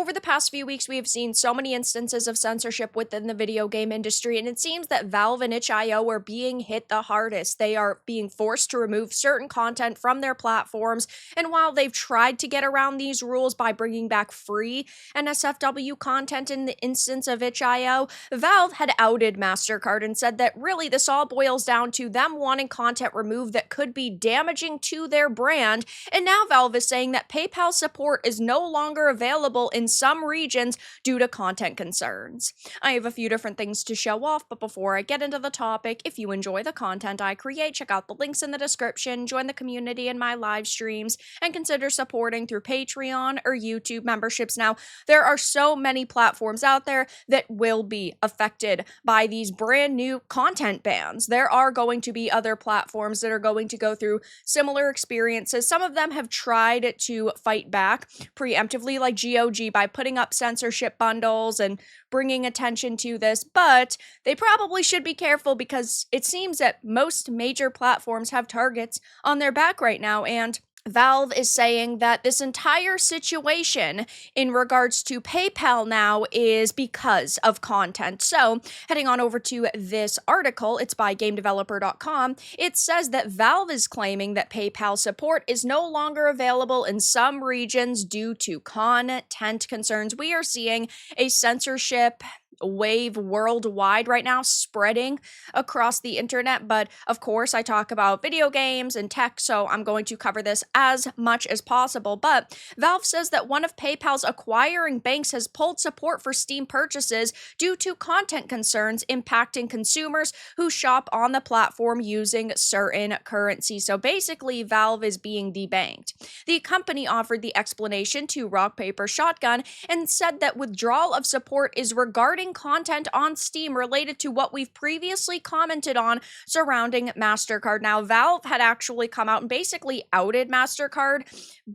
Over the past few weeks, we have seen so many instances of censorship within the video game industry, and it seems that Valve and itch.io are being hit the hardest. They are being forced to remove certain content from their platforms, and while they've tried to get around these rules by bringing back free NSFW content in the instance of itch.io, Valve had outed MasterCard and said that really this all boils down to them wanting content removed that could be damaging to their brand, and now Valve is saying that PayPal support is no longer available in some regions due to content concerns. I have a few different things to show off, but before I get into the topic, if you enjoy the content I create, check out the links in the description, join the community in my live streams, and consider supporting through Patreon or YouTube memberships. Now, there are so many platforms out there that will be affected by these brand new content bans. There are going to be other platforms that are going to go through similar experiences. Some of them have tried to fight back preemptively, like GOG, by putting up censorship bundles and bringing attention to this, but they probably should be careful because it seems that most major platforms have targets on their back right now, and Valve is saying that this entire situation in regards to PayPal now is because of content. So, heading on over to this article, it's by GameDeveloper.com, it says that Valve is claiming that PayPal support is no longer available in some regions due to content concerns. We are seeing a censorship wave worldwide right now spreading across the internet, but of course I talk about video games and tech, so I'm going to cover this as much as possible. But Valve says that one of PayPal's acquiring banks has pulled support for Steam purchases due to content concerns impacting consumers who shop on the platform using certain currency. So basically Valve is being debanked. The company offered the explanation to Rock Paper Shotgun and said that withdrawal of support is regarding content on Steam related to what we've previously commented on surrounding MasterCard. Now, Valve had actually come out and basically outed MasterCard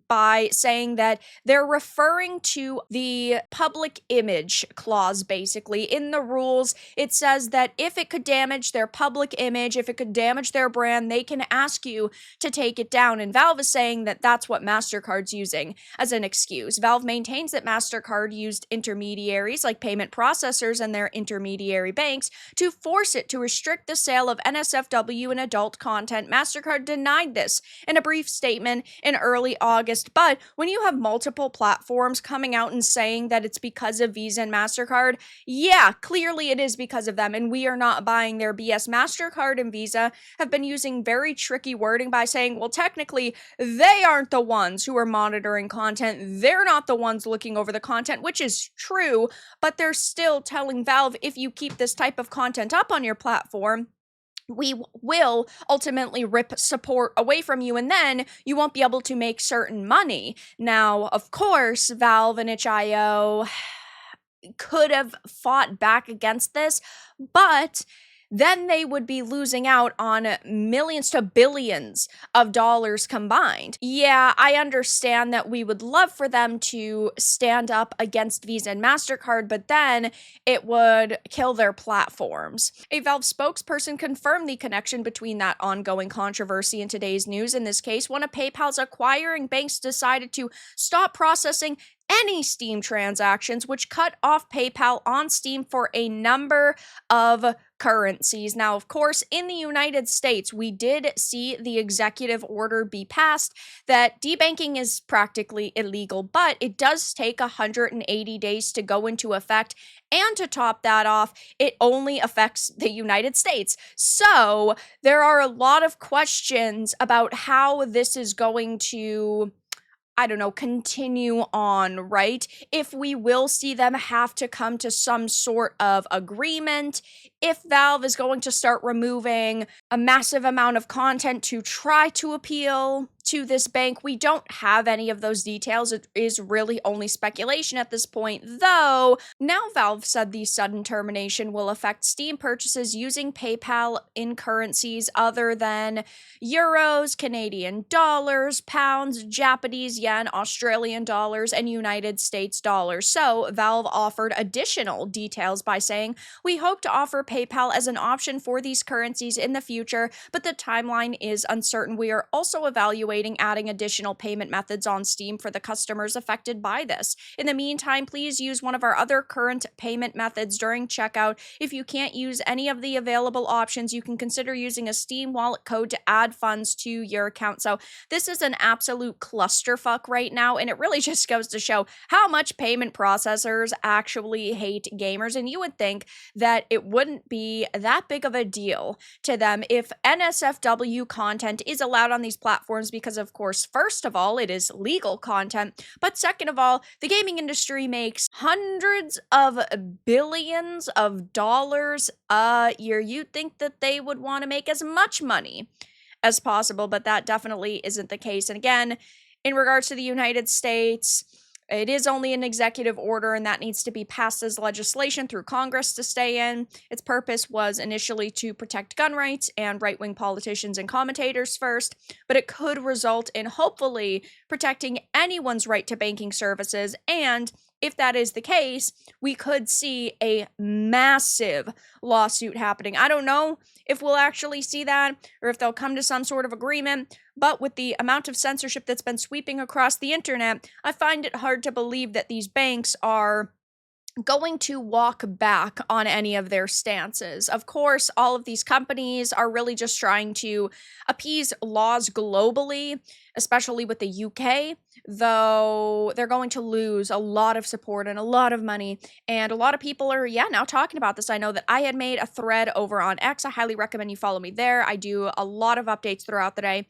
by saying that they're referring to the public image clause, basically. In the rules, it says that if it could damage their public image, if it could damage their brand, they can ask you to take it down. And Valve is saying that that's what MasterCard's using as an excuse. Valve maintains that MasterCard used intermediaries like payment processors and their intermediary banks to force it to restrict the sale of NSFW and adult content. MasterCard denied this in a brief statement in early August, but when you have multiple platforms coming out and saying that it's because of Visa and MasterCard, yeah, clearly it is because of them, and we are not buying their BS. MasterCard and Visa have been using very tricky wording by saying, well, technically, they aren't the ones who are monitoring content. They're not the ones looking over the content, which is true, but they're still telling Valve, if you keep this type of content up on your platform, we will ultimately rip support away from you, and then you won't be able to make certain money. Now, of course, Valve and itch.io could have fought back against this, but then they would be losing out on millions to billions of dollars combined. Yeah, I understand that we would love for them to stand up against Visa and MasterCard, but then it would kill their platforms. A Valve spokesperson confirmed the connection between that ongoing controversy in today's news. In this case, one of PayPal's acquiring banks decided to stop processing any Steam transactions, which cut off PayPal on Steam for a number of currencies. Now, of course, in the United States, we did see the executive order be passed that debanking is practically illegal, but it does take 180 days to go into effect. And to top that off, it only affects the United States. So there are a lot of questions about how this is going to, I don't know, continue on, right? If we will see them have to come to some sort of agreement, if Valve is going to start removing a massive amount of content to try to appeal to this bank. We don't have any of those details. It is really only speculation at this point, though. Now Valve said the sudden termination will affect Steam purchases using PayPal in currencies other than euros, Canadian dollars, pounds, Japanese yen, Australian dollars, and United States dollars. So Valve offered additional details by saying, "We hope to offer PayPal as an option for these currencies in the future, but the timeline is uncertain. We are also evaluating evaluating adding additional payment methods on Steam for the customers affected by this. In the meantime, please use one of our other current payment methods during checkout. If you can't use any of the available options, you can consider using a Steam wallet code to add funds to your account. So this is an absolute clusterfuck right now, and it really just goes to show how much payment processors actually hate gamers. And you would think that it wouldn't be that big of a deal to them if NSFW content is allowed on these platforms because, of course, first of all, it is legal content, but second of all, the gaming industry makes hundreds of billions of dollars a year. You'd think that they would want to make as much money as possible, but that definitely isn't the case. And again, in regards to the United States, it is only an executive order, and that needs to be passed as legislation through Congress to stay in. Its purpose was initially to protect gun rights and right-wing politicians and commentators first, but it could result in hopefully protecting anyone's right to banking services. And if that is the case, we could see a massive lawsuit happening. I don't know if we'll actually see that or if they'll come to some sort of agreement, but with the amount of censorship that's been sweeping across the internet, I find it hard to believe that these banks are going to walk back on any of their stances. Of course, all of these companies are really just trying to appease laws globally, especially with the UK, though they're going to lose a lot of support and a lot of money. And a lot of people are, now talking about this. I know that I had made a thread over on X. I highly recommend you follow me there. I do a lot of updates throughout the day.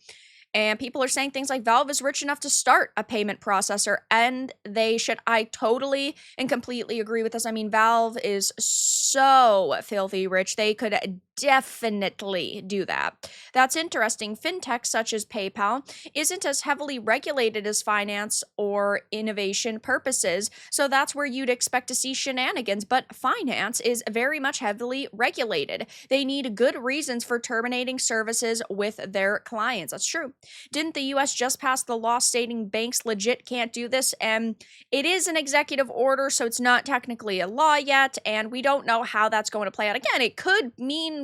And people are saying things like Valve is rich enough to start a payment processor, and they should. I totally and completely agree with this. I mean, Valve is so filthy rich. They could definitely do that. That's interesting. Fintech such as PayPal isn't as heavily regulated as finance or innovation purposes, so that's where you'd expect to see shenanigans, but finance is very much heavily regulated. They need good reasons for terminating services with their clients. That's true. Didn't the US just pass the law stating banks legit can't do this? And it is an executive order, so it's not technically a law yet, and we don't know how that's going to play out. Again, it could mean,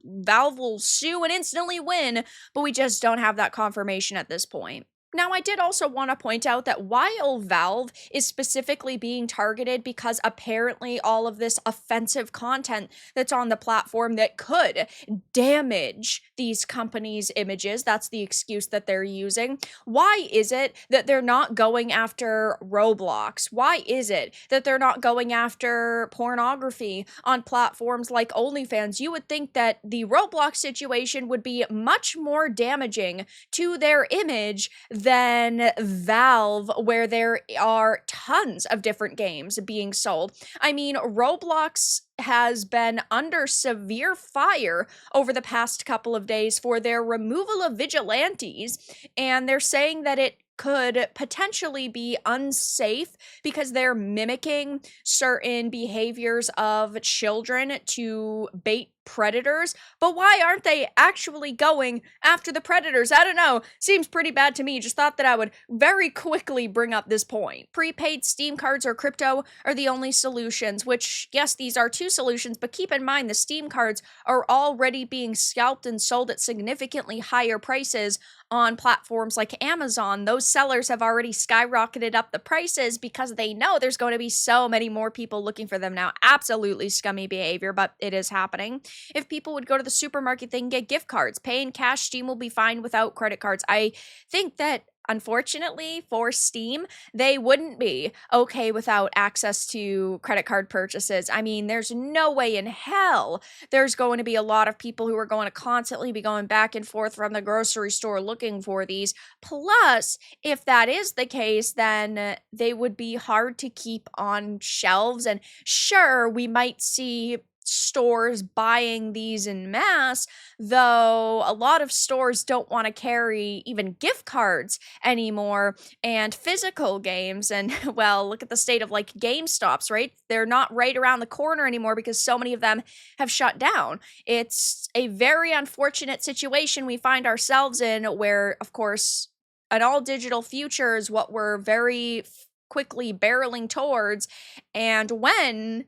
Valve will sue and instantly win, but we just don't have that confirmation at this point. Now, I did also want to point out that while Valve is specifically being targeted because apparently all of this offensive content that's on the platform that could damage these companies' images, that's the excuse that they're using, why is it that they're not going after Roblox? Why is it that they're not going after pornography on platforms like OnlyFans? You would think that the Roblox situation would be much more damaging to their image than Valve, where there are tons of different games being sold. I mean, Roblox has been under severe fire over the past couple of days for their removal of vigilantes, and they're saying that it could potentially be unsafe because they're mimicking certain behaviors of children to bait predators. But why aren't they actually going after the predators? I don't know. Seems pretty bad to me. Just thought that I would very quickly bring up this point. Prepaid Steam cards or crypto are the only solutions, which, yes, these are two solutions, but keep in mind the Steam cards are already being scalped and sold at significantly higher prices on platforms like Amazon. Those sellers have already skyrocketed up the prices because they know there's going to be so many more people looking for them now. Absolutely scummy behavior, but it is happening. If people would go to the supermarket, they can get gift cards. Pay in cash, Steam will be fine without credit cards. I think that unfortunately for Steam, they wouldn't be okay without access to credit card purchases. I mean, there's no way in hell there's going to be a lot of people who are going to constantly be going back and forth from the grocery store looking for these. Plus, if that is the case, then they would be hard to keep on shelves. And sure, we might see stores buying these in mass, though a lot of stores don't want to carry even gift cards anymore and physical games. And well, look at the state of like GameStops, right? They're not right around the corner anymore because so many of them have shut down. It's a very unfortunate situation we find ourselves in where, of course, an all digital future is what we're very quickly barreling towards. And when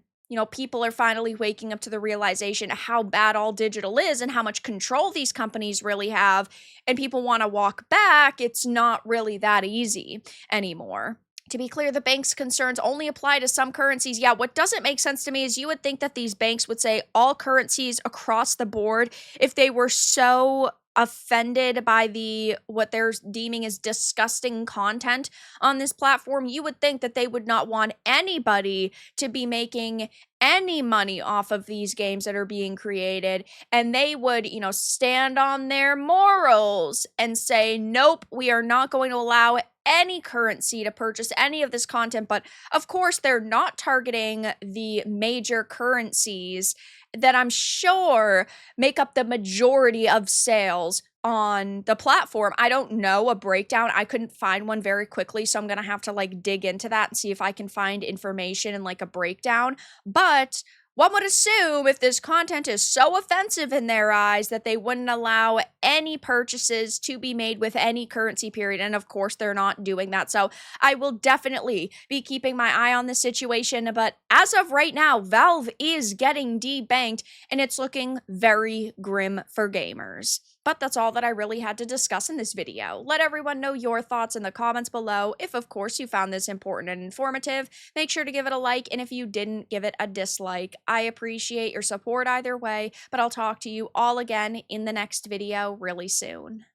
people are finally waking up to the realization of how bad all digital is and how much control these companies really have, and people want to walk back, it's not really that easy anymore. To be clear, the bank's concerns only apply to some currencies. Yeah, what doesn't make sense to me is you would think that these banks would say all currencies across the board if they were so offended by what they're deeming as disgusting content on this platform. You would think that they would not want anybody to be making any money off of these games that are being created, and they would, stand on their morals and say, nope, we are not going to allow any currency to purchase any of this content. But of course, they're not targeting the major currencies that I'm sure make up the majority of sales on the platform. I don't know a breakdown. I couldn't find one very quickly, so I'm going to have to dig into that and see if I can find information and a breakdown. But one would assume if this content is so offensive in their eyes that they wouldn't allow any purchases to be made with any currency, period. And of course, they're not doing that. So I will definitely be keeping my eye on this situation. But as of right now, Valve is getting debanked, and it's looking very grim for gamers. But that's all that I really had to discuss in this video. Let everyone know your thoughts in the comments below. If, of course, you found this important and informative, make sure to give it a like, and if you didn't, give it a dislike. I appreciate your support either way, but I'll talk to you all again in the next video really soon.